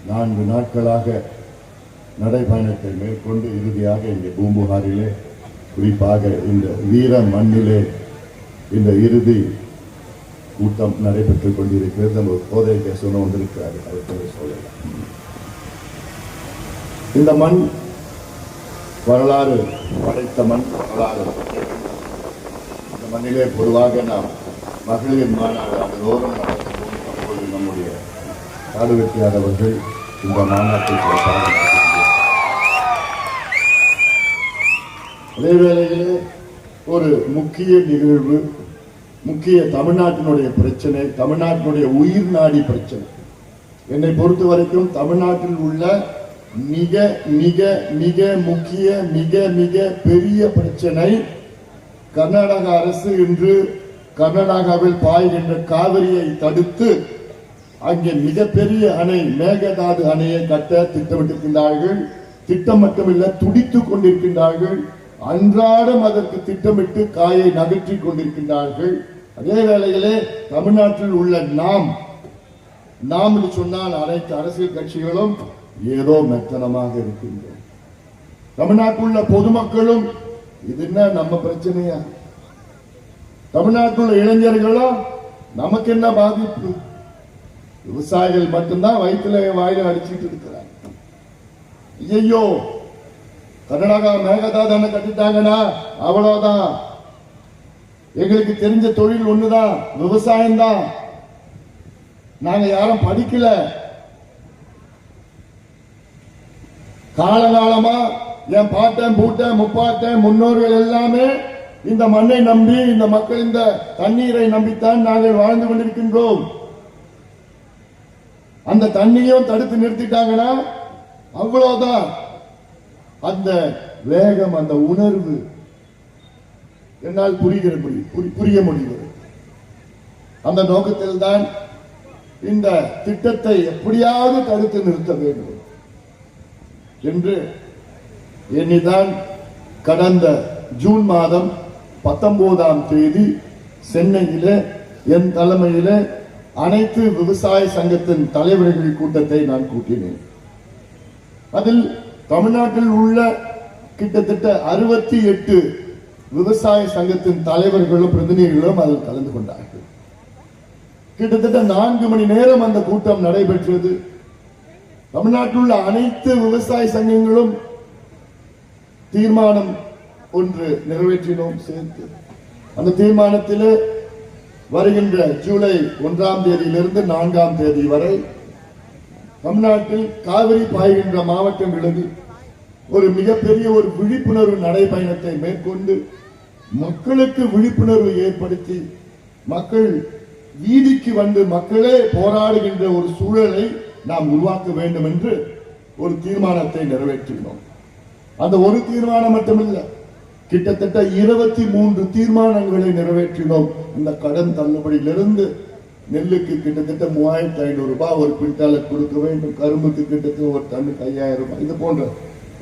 4 நாட்களாக நடைபயணத்தை மேற்கொண்டு இறுதியாக இங்கே பூம்புகாரிலே, குறிப்பாக இந்த வீர மண்ணிலே இந்த இறுதி கூட்டம் நடைபெற்றுக் கொண்டிருக்கிறது. நம்ம கோதை பேசணும் வந்திருக்கிறார், அவர் சொல்லலாம். இந்த மண் வரலாறு படைத்த மண், வரலாறு. இந்த மண்ணிலே பொதுவாக நாம் மகளிர் மாநாடு ஆண்டுதோறும் நடத்தும். அப்போது நம்முடைய காடு வெற்றியாளர்கள் இந்த மாநாட்டை சிறப்பாக நடத்துகிறார். அதே வேளையிலே ஒரு முக்கிய நிகழ்வு, முக்கிய தமிழ்நாட்டினுடைய பிரச்சனை, தமிழ்நாட்டினுடைய உயிர் நாடி பிரச்சனை. என்னை பொறுத்த வரைக்கும் தமிழ்நாட்டில் உள்ள மிக மிக மிக முக்கிய மிக மிக பெரிய பிரச்சனை, கர்நாடக அரசு இன்று கர்நாடகாவில் பாய்கின்ற காவிரியை தடுத்து அங்கே மிகப்பெரிய அணை, மேகதாது அணையை கட்ட திட்டமிட்டிருக்கின்றார்கள். திட்டம் மட்டுமில்ல, துடித்துக் கொண்டிருக்கின்றார்கள். அன்றாடம் அதற்கு திட்டமிட்டு காயை நகற்றிக் கொண்டிருக்கின்றார்கள். அதே வேளையிலே தமிழ்நாட்டில் உள்ள நாம் என்று சொன்னால் அனைத்து அரசியல் கட்சிகளும் ஏதோ மெத்தனமாக இருக்கின்றோம். தமிழ்நாட்டில் உள்ள பொதுமக்களும் இது என்ன நம்ம பிரச்சனையா, தமிழ்நாட்டில் உள்ள இளைஞர்களும் நமக்கு என்ன பாதிப்பு, விவசாயிகள் மட்டும்தான் வயிற்றுல வாயில அடிச்சுட்டு இருக்கிறாங்க. ஐயோ, கர்நாடகா மேகதாது அணை கட்டிட்டாங்கன்னா அவ்வளவுதான், எங்களுக்கு தெரிஞ்ச தொழில் ஒண்ணுதான், விவசாயம் தான், நாங்க யாரும் படிக்கல, காலகாலமா என் பாட்டன் பூட்டன் முப்பாட்டன் முன்னோர்கள் எல்லாமே இந்த மண்ணை நம்பி, இந்த மக்கள் இந்த தண்ணீரை நம்பித்தான் நாங்கள் வாழ்ந்து கொண்டிருக்கின்றோம். அந்த தண்ணியும் தடுத்து நிறுத்திட்டாங்கன்னா அவ்வளவுதான். அந்த வேகம், அந்த உணர்வு என்னால் புரிய முடிகிறது. அந்த நோக்கத்தில் தான் இந்த திட்டத்தை எப்படியாவது தடுத்து நிறுத்த வேண்டும் என்று எண்ணிதான் கடந்த ஜூன் மாதம் 19ஆம் தேதி சென்னையிலே என் தலைமையிலே அனைத்து விவசாய சங்கத்தின் தலைவர்கள் கூட்டத்தை நான் கூட்டினேன். அதில் தமிழ்நாட்டில் உள்ள கிட்டத்தட்ட 68 விவசாய சங்கத்தின் தலைவர்களும் பிரதிநிதிகளும் அதில் கலந்து கொண்டார்கள். கிட்டத்தட்ட 4 மணி நேரம் அந்த கூட்டம் நடைபெற்றது. தமிழ்நாட்டில் உள்ள அனைத்து விவசாய சங்கங்களும் தீர்மானம் ஒன்று நிறைவேற்றினோம் சேர்த்து. அந்த தீர்மானத்தில் வருகின்ற ஜூலை 1ஆம் தேதியிலிருந்து 4ஆம் தேதி வரை தமிழ்நாட்டில் காவிரி பாய்கின்ற மாவட்டங்களுக்கு ஒரு மிகப்பெரிய ஒரு விழிப்புணர்வு நடைபயணத்தை மேற்கொண்டு மக்களுக்கு விழிப்புணர்வு ஏற்படுத்தி மக்கள் வீதிக்கு வந்து மக்களே போராடுகின்ற ஒரு சூழலை நாம் உருவாக்க வேண்டும் என்று ஒரு தீர்மானத்தை நிறைவேற்றினோம். அந்த ஒரு தீர்மானம் மட்டுமில்லை, கிட்டத்தட்ட 23 தீர்மானங்களை நிறைவேற்றினோம். இந்த கடன் தள்ளுபடியிலிருந்து நெல்லுக்கு கிட்டத்தட்ட 3500 ரூபாய் ஒரு குவிண்டாலுக்கு கொடுக்க வேண்டும், கரும்புக்கு கிட்டத்தட்ட ஒரு டன்னுக்கு 5000 ரூபாய், இது போன்ற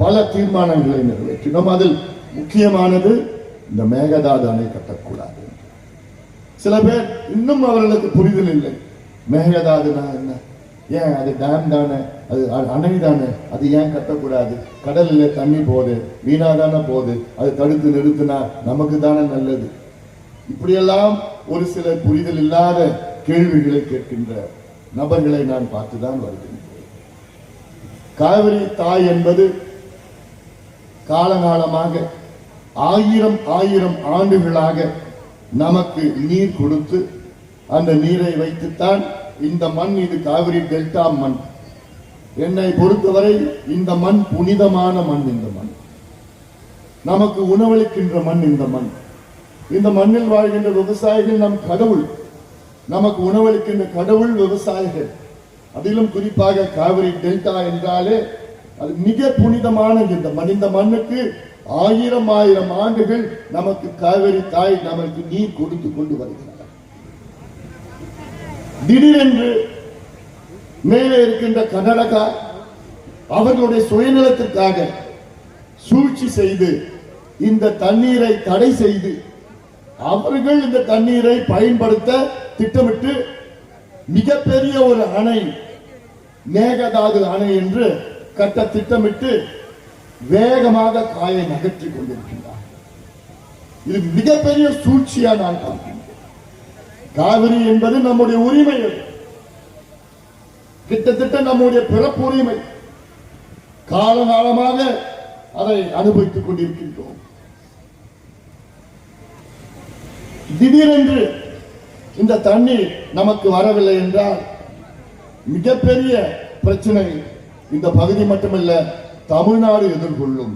பல தீர்மானங்களை நிறைவேற்றினோம். அதில் முக்கியமானது இந்த மேகதாது அணை கட்டக்கூடாது. சில பேர் இன்னும் அவர்களுக்கு புரிதல் இல்லை. மேகதாதுனா என்ன, ஏன் அது டேம் தானே, அது அணை தானே, அது ஏன் கட்டக்கூடாது, கடலில் தண்ணி போகுது, வீணா தானே போகுது, அது தடுத்து நிறுத்தினா நமக்கு தானே நல்லது. இப்படியெல்லாம் ஒரு சில புரிதல் இல்லாத கேள்விகளை கேட்கின்ற நபர்களை நான் பார்த்துதான் வருகின்றேன். காவிரி தாய் என்பது காலகாலமாக 1000 ஆண்டுகளாக நமக்கு நீர் கொடுத்து அந்த நீரை வைத்துத்தான் இந்த மண், இது காவிரி டெல்டா மண். என்னை பொறுத்தவரை இந்த மண் புனிதமான மண். இந்த மண் நமக்கு உணவளிக்கின்ற மண். இந்த மண், இந்த மண்ணில் வாழ்கின்ற விவசாயிகள் நம் கடவுள். நமக்கு உணவளிக்கின்ற கடவுள் விவசாயிகள். அதிலும் குறிப்பாக காவிரி டெல்டா என்றாலே அது மிக புனிதமான இந்த மண். இந்த மண்ணுக்கு 1000 ஆண்டுகள் நமக்கு காவிரி தாய் நமக்கு நீர் கொடுத்து கொண்டு வருகிறார். திடீரென்று மேலே இருக்கின்ற கர்நாடகா அவர்களுடைய சுயநலத்திற்காக சூழ்ச்சி செய்து இந்த தண்ணீரை தடை செய்து அவர்கள் இந்த தண்ணீரை பயன்படுத்த திட்டமிட்டு மிகப்பெரிய ஒரு அணை மேகதாது அணை என்று கட்ட திட்டமிட்டு வேகமாக காயை நகர்த்திக் கொண்டிருக்கின்றார். இது மிகப்பெரிய சூழ்ச்சியா நான் பார்க்கிறேன். காவிரி என்பது நம்முடைய உரிமை, கிட்டத்தட்ட நம்முடைய பிறப்பு உரிமை. காலகாலமாக அதை அனுபவித்துக் கொண்டிருக்கின்றோம். திடீரென்று இந்த தண்ணீர் நமக்கு வரவில்லை என்றால் மிகப்பெரிய பிரச்சனை இந்த பகுதி மட்டுமல்ல, தமிழ்நாடு எதிர்கொள்ளும்.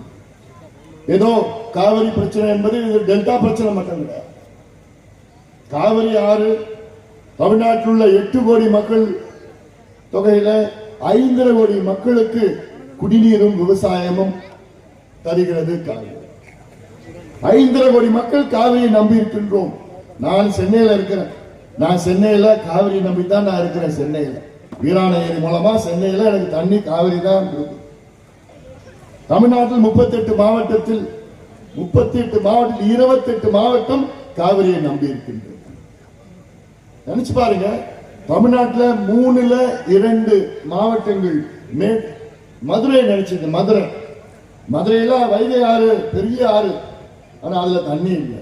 ஏதோ காவிரி பிரச்சனை என்பது டெல்டா பிரச்சனை மட்டும் கிடையாது. காவிரி ஆறு தமிழ்நாட்டில் உள்ள 8 கோடி மக்கள் தொகையில 5 கோடி மக்களுக்கு குடிநீரும் விவசாயமும் தருகிறது காவிரி. 5 கோடி மக்கள் காவிரியை நம்பி இருக்கின்றோம். நான் சென்னையில இருக்கிறேன். நான் சென்னையில காவிரி நம்பி தான் நான் இருக்கிறேன். சென்னையில வீராண ஏரி மூலமா சென்னையில எனக்கு தண்ணி காவிரி தான் கொடுக்கும். தமிழ்நாட்டில் 38 மாவட்டத்தில் 28 மாவட்டம் காவிரியை நம்பி இருக்கின்றது. நினைச்சு பாருங்க, தமிழ்நாட்டில் 3ல் 2 மாவட்டங்கள். மதுரை நினைச்சது, மதுரையில வைகை ஆறு பெரிய ஆறு, ஆனா அதுல தண்ணி இல்லை.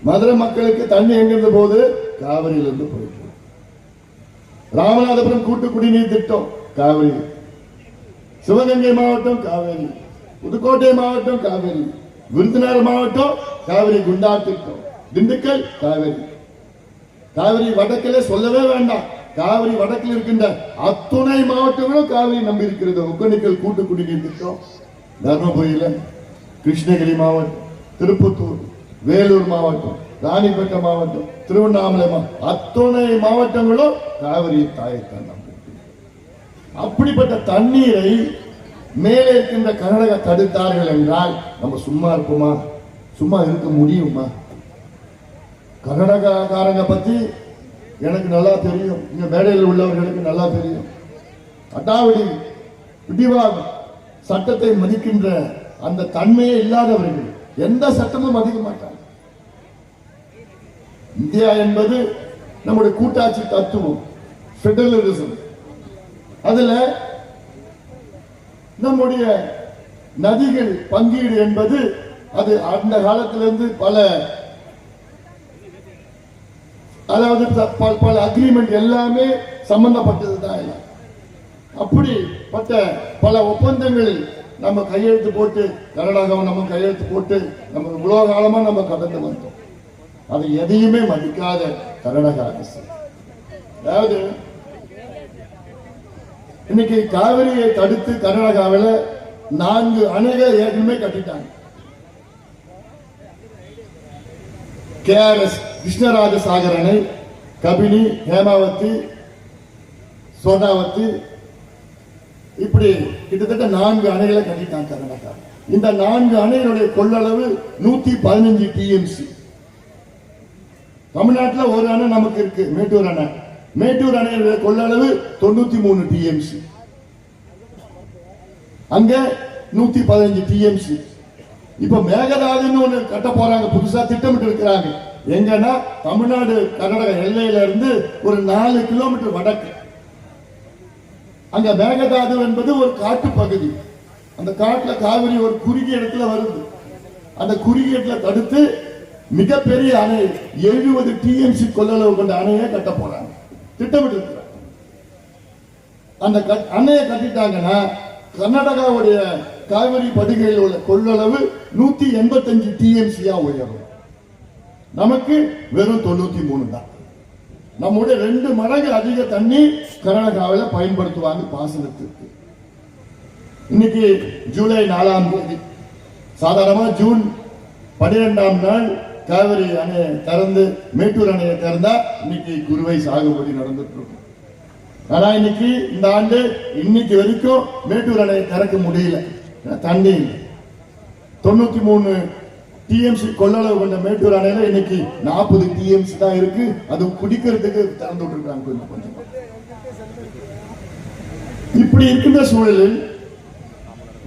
மதுரை மக்களுக்கு தண்ணி எங்கிருந்து போகுது? காவிரியிலிருந்து போயிட்டு. ராமநாதபுரம் கூட்டு குடிநீர் திட்டம் காவிரி, சிவகங்கை மாவட்டம் காவிரி, புதுக்கோட்டை மாவட்டம் காவிரி, விருதுநகர் மாவட்டம் காவிரி குண்டா திட்டம், திண்டுக்கல் காவிரி. காவிரி வடக்கிலே சொல்லவே வேண்டாம். காவிரி வடக்கில் இருக்கின்ற அத்துணை மாவட்டங்களும் காவிரி நம்பி இருக்கிறது. ஒகேனக்கல் கூட்டு குடிநீர் திட்டம், தர்மபுரியில, கிருஷ்ணகிரி மாவட்டம், திருப்பத்தூர், வேலூர் மாவட்டம், ராணிப்பேட்டை மாவட்டம், திருவண்ணாமலை அத்துணை மாவட்டங்களும் காவிரி தாயத்தான் நம்பி. அப்படிப்பட்ட தண்ணீரை மேலே இருக்கின்ற கர்நாடகா தடுத்தார்கள் என்றால் நம்ம சும்மா இருப்போமா? சும்மா இருக்க முடியுமா? கர்நாடகாக்காரங்க பத்தி எனக்கு நல்லா தெரியும், இங்க மேடையில் உள்ளவர்களுக்கு நல்லா தெரியும். அடாவடி பிடிவாதம், சட்டத்தை மதிக்கின்ற அந்த தன்மையே இல்லாதவர்கள், எந்த சட்டமும் மதிக்க மாட்டாங்க. இந்தியா என்பது நம்முடைய கூட்டாட்சி தத்துவம், பெடரலிசம். அதுல நம்முடைய நதிகள் பங்கீடு என்பது அது அந்த காலத்திலிருந்து பல அக்ரிமெண்ட் எல்லாமே சம்பந்தப்பட்டதுதான். அப்படிப்பட்ட பல ஒப்பந்தங்களில் நம்ம கையெழுத்து போட்டு, கர்நாடகாவும் நம்ம கையெழுத்து போட்டு நம்ம இவ்வளவு காலமா நம்ம கடந்து வந்தோம். அது எதையுமே மதிக்காத கர்நாடக அரசு. அதாவது இன்னைக்கு காவிரியை தடுத்து கர்நாடகாவில் 4 அணைகள் ஏற்கனவே கட்டிட்டாங்க. KRS கிருஷ்ணராஜ சாகர் அணை, கபினி, ஹேமாவதி, சோனாவதி, இப்படி கிட்டத்தட்ட 4 அணைகளை கட்டிட்டாங்க கர்நாடகா. இந்த 4 அணைகளுடைய கொள்ளளவு 115 TMC. தமிழ்நாட்டில் ஒரு அணை நமக்கு இருக்கு, மேட்டூர் அணை. மேட்டூர் அணையுடைய கொள்ளளவு 93 TMC. அங்க 115 TMC. இப்ப மேகதாதுன்னு ஒண்ணு கட்ட போறாங்க, புதுசா திட்டமிட்டு இருக்கிறாங்க. எங்கன்னா தமிழ்நாடு கர்நாடக எல்லையில இருந்து ஒரு 4 கிலோமீட்டர் வடக்கு. அங்க மேகதாது என்பது ஒரு காட்டு பகுதி. அந்த காட்டுல காவிரி ஒரு குறுகிய இடத்துல வருது. அந்த குறுகிய இடத்துல தடுத்து மிகப்பெரிய அணை 70 TMC கொள்ளளவு கொண்ட அணையை கட்ட போறாங்க, திட்டமிட்டு இருக்கிறாங்க. அந்த அணையை கட்டிட்டாங்கன்னா கர்நாடகாவுடைய காவிரி படுகையில் உள்ள கொள்ளளவு 185 TMC உயரும். நமக்கு வெறும் 93 தான். நம்முடைய 2 மடங்கு அதிக தண்ணி கர்நாடகாவில் பயன்படுத்துவாங்க பாசனத்திற்கு. இன்னைக்கு ஜூலை 4ஆம் தேதி, சாதாரணமா ஜூன் 12ஆம் நாள் காவிரி அணையை திறந்து மேட்டூர் அணையை திறந்தா இன்னைக்கு குறுவை சாகுபடி நடந்துட்டு இருக்கும். ஆனா இன்னைக்கு இந்த ஆண்டு இன்னைக்கு வரைக்கும் மேட்டூர் அணையை திறக்க முடியல, தண்ணி 93 TMC கொள்ளளவு கொண்ட மேட்டூர் அணையில இன்னைக்கு 40 TMC தான் இருக்கு. அது குடிக்கிறதுக்கு திறந்து விட்டுருக்காங்க கொஞ்சம் கொஞ்சம். இப்படி இருக்கின்ற சூழலில்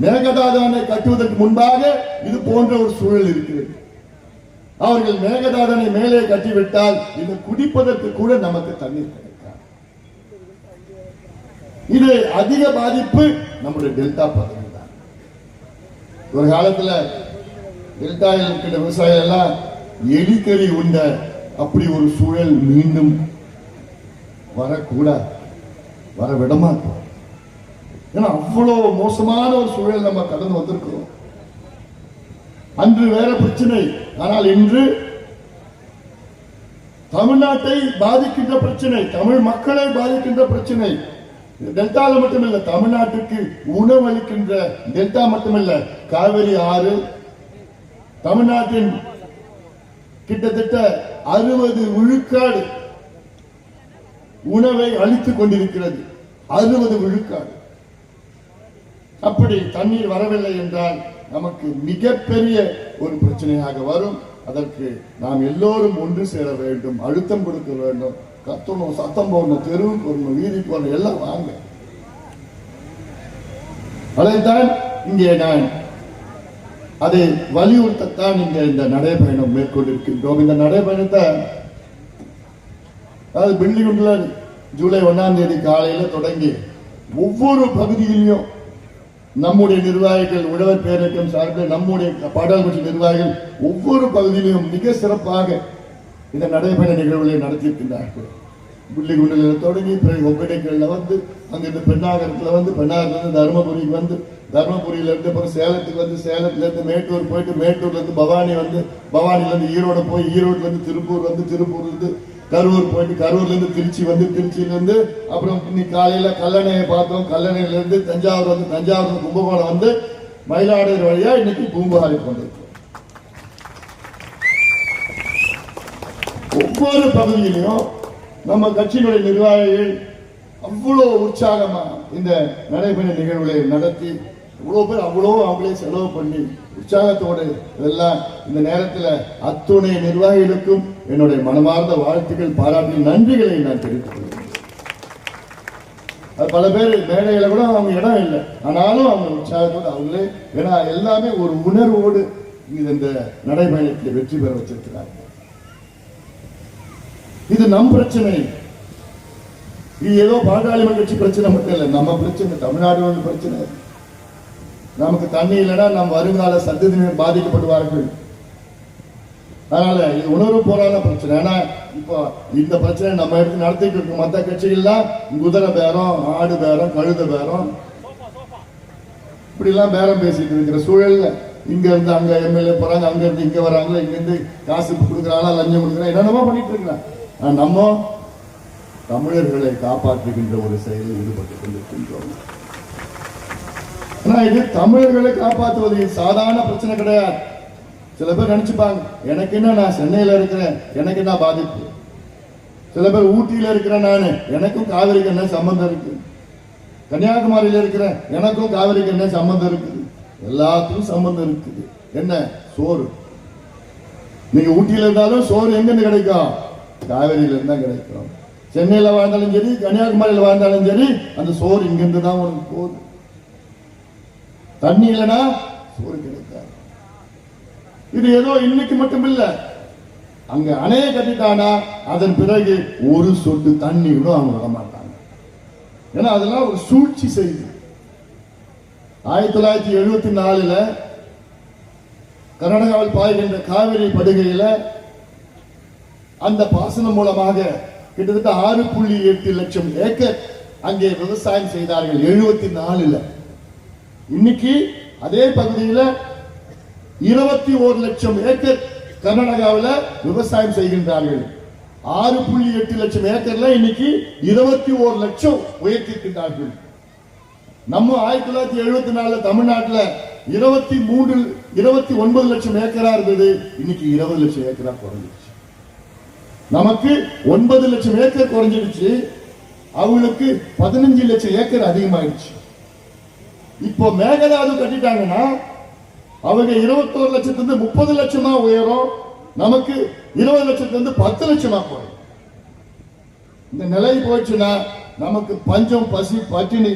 மேகதாது அணை கட்டுவதற்கு முன்பாக இது போன்ற ஒரு சூழல் இருக்கிறது. அவர்கள் மேகதாது அணை மேலே கட்டிவிட்டால் இது குடிப்பதற்கு கூட நமக்கு தண்ணீர் கிடைக்கும். இது அதிக பாதிப்பு நம்முடைய டெல்டா பகுதி தான். ஒரு காலத்துல டெல்டாவில் இருக்கிற விவசாயிகள் எல்லாம் எலிக்கறி உண்ட அப்படி ஒரு சூழல் மீண்டும் வரக்கூடாது, வர விடமாட்டோம். ஏன்னா அவ்வளவு மோசமான ஒரு சூழல் நம்ம கடந்து வந்திருக்கிறோம். அன்று வேற பிரச்சனை, ஆனால் இன்று தமிழ்நாட்டை பாதிக்கின்ற பிரச்சனை, தமிழ் மக்களை பாதிக்கின்ற பிரச்சனை. டெல்டால மட்டுமல்ல, தமிழ்நாட்டுக்கு உணவளிக்கின்ற டெல்டா மட்டுமல்ல, காவிரி ஆறு தமிழ்நாட்டின் கிட்டத்தட்ட 60 விழுக்காடு உணவை அளித்துக் கொண்டிருக்கிறது. 60 விழுக்காடு. அப்படி தண்ணீர் வரவில்லை என்றால் நமக்கு மிகப்பெரிய ஒரு பிரச்சனையாக வரும். அதற்கு நாம் எல்லோரும் ஒன்று சேர வேண்டும், அழுத்தம் கொடுக்க வேண்டும், கத்தணும், சத்தம் போடணும், தெருவுக்கு வரணும், வீதிக்கு வரணும், எல்லாம் வாங்க. அதைத்தான் இங்கே நான் அதை வலியுறுத்தத்தான் இங்கே இந்த நடைபயணம் மேற்கொண்டிருக்கின்றோம். இந்த நடைபயணத்தை அதாவது பில்லிகுண்டுல ஜூலை 1ஆம் தேதி காலையில தொடங்கி ஒவ்வொரு பகுதியிலையும் நம்முடைய நிர்வாகிகள், உழவர் பேரக்கம் சார்பில் நம்முடைய பாடாளுமன்ற நிர்வாகிகள் ஒவ்வொரு பகுதியிலும் மிக சிறப்பாக இந்த நடைபயண நிகழ்வுகளை நடத்தியிருக்கின்றார்கள். புள்ளிகுண்டில் தொடங்கி பிறகு ஒப்படைக்கல்ல வந்து, அங்கிருந்து பெண்ணாகரத்துல வந்து, பெண்ணாகரத்துல தருமபுரிக்கு வந்து, தருமபுரியில இருந்து அப்புறம் சேலத்துக்கு வந்து, சேலத்துல இருந்து மேட்டூர் போயிட்டு, மேட்டூர்ல இருந்து பவானி வந்து, பவானில இருந்து ஈரோடு போய், ஈரோடுல இருந்து திருப்பூர் வந்து, திருப்பூர்ல இருந்து கரூர் போயிட்டு, கரூர்ல இருந்து திருச்சி வந்து, திருச்சியில இருந்து அப்புறம் இன்னைக்கு காலையில கல்லணையை பார்த்தோம், கல்லணையில இருந்து தஞ்சாவூர் வந்து, தஞ்சாவூர் கும்பகோணம் வந்து, மயிலாடுதுறை வழியா இன்னைக்கு பூம்புகாரை கொண்டிருக்கோம். ஒவ்வொரு பகுதியிலையும் நம்ம கட்சியினுடைய நிர்வாகிகள் அவ்வளவு உற்சாகமா இந்த நடைபெற நிகழ்வுகளை நடத்தி இவ்வளவு பேர் அவங்களே செலவு பண்ணி உற்சாகத்தோடு இதெல்லாம் இந்த நேரத்தில் அத்துணை நிர்வாகிகளுக்கும் என்னுடைய மனமார்ந்த வாழ்த்துக்கள், பாராட்டி நன்றிகளை நான் தெரிவித்துக் கொள்கிறேன். பல பேர் மேடையில கூட அவங்க இடம் இல்லை, ஆனாலும் அவங்க உற்சாகத்தோடு அவங்களே, ஏன்னா எல்லாமே ஒரு உணர்வோடு இந்த நடைபயணத்தை வெற்றி பெற வச்சிருக்கிறாங்க. இது நம் பிரச்சனை, இது ஏதோ பாட்டாளி கட்சி பிரச்சனை மட்டும் இல்லை, நம்ம பிரச்சனை, தமிழ்நாடு பிரச்சனை. நமக்கு தண்ணி இல்லைன்னா நம் வருங்கால சந்ததியினர் பாதிக்கப்படுவார்கள். அதனால இது உணர்வு போராத பிரச்சனை. ஏன்னா இப்போ இந்த பிரச்சனை நம்ம எடுத்து நடத்திட்டு இருக்கோம். மற்ற கட்சிகள்லாம் குதிரை பேரம், ஆடு பேரம், கழுத பேரம், இப்படி எல்லாம் பேரம் பேசிட்டு இருக்கிற சூழல்ல இங்க இருந்து அங்க எம்எல்ஏ போறாங்க, அங்க இருந்து இங்க வராங்களா, இங்க இருந்து காசு கொடுக்குறாங்களா, லஞ்சம் கொடுக்குறாங்க, என்னென்னமோ பண்ணிட்டு இருக்கிறாங்க. நம்ம தமிழர்களை காப்பாற்றுகின்ற ஒரு செயலில் ஈடுபட்டுக் கொண்டிருக்கின்றோம். இது தமிழர்களை காப்பாற்றுவது சாதாரண பிரச்சனை கிடையாது. சில பேர் நினைச்சுப்பாங்க, எனக்கு என்ன, நான் சென்னையில இருக்கிறேன், எனக்கு என்ன பாதிப்பு. சில பேர் ஊட்டியில இருக்கிறேன், நானு, எனக்கும் காவிரிக்கு என்ன சம்பந்தம் இருக்கு. கன்னியாகுமரியில இருக்கிறேன், எனக்கும் காவிரிக்கு என்ன சம்பந்தம் இருக்குது. எல்லாத்துக்கும் சம்பந்தம் இருக்குது. என்ன, சோறு. நீங்க ஊட்டியில இருந்தாலும் சோறு எங்கிருந்து கிடைக்கும்? காவிரியில இருந்தா கிடைக்கும். சென்னையில வாழ்ந்தாலும் சரி, கன்னியாகுமரியில வாழ்ந்தாலும் சரி, அந்த சோறு இங்கிருந்து தான் உனக்கு போகுது. தண்ணி இல்லைன்னா சோறு கிடைக்காது. இது ஏதோ இன்னைக்கு மட்டும் இல்ல, அங்க அணையை கட்டிட்டானா அதன் பிறகு ஒரு சொட்டு தண்ணி கூட அவங்க வர மாட்டாங்க. ஏன்னா அதெல்லாம் ஒரு சூழ்ச்சி செய்து 1974 கர்நாடகாவில் பாய்கின்ற காவிரி படுகையில அந்த பாசனம் மூலமாக கிட்டத்தட்ட 6.8 லட்சம் ஏக்கர் அங்கே விவசாயம் செய்தார்கள் 74. இன்னைக்கு அதே பகுதியில் 21 லட்சம் ஏக்கர் கர்நாடகாவில் விவசாயம் செய்கின்றார்கள். 6.8 லட்சம் ஏக்கர்ல இன்னைக்கு 21 லட்சம் உயர்த்திருக்கின்றார்கள். நம்ம 1974 தமிழ்நாட்டில் 29 லட்சம் ஏக்கரா இருந்தது, இன்னைக்கு 20 லட்சம் ஏக்கரா குறைஞ்சிருச்சு. நமக்கு 9 லட்சம் ஏக்கர் குறைஞ்சிருச்சு, அவங்களுக்கு 15 லட்சம் ஏக்கர் அதிகமாயிடுச்சு. இப்போ மேகதாது கட்டிட்டாங்கன்னா அவங்க 21 லட்சத்திலிருந்து 30 லட்சமா உயரும், நமக்கு 20 லட்சத்திலிருந்து 10 லட்சமா போயிடும். இந்த நிலை போச்சுன்னா நமக்கு பஞ்சம், பசி, பட்டினி,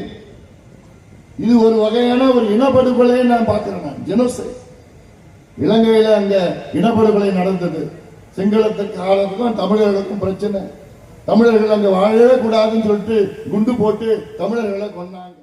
இது ஒரு வகையான ஒரு இனப்படுகொலையை நான் பார்க்கிறேன். ஜெனோசைட். இலங்கையில அங்க இனப்படுகொலை நடந்தது. சிங்களத்துக்கு ஆளுக்கும் தமிழர்களுக்கும் பிரச்சனை. தமிழர்கள் அங்க வாழவே கூடாதுன்னு சொல்லிட்டு குண்டு போட்டு தமிழர்களை கொன்னாங்க.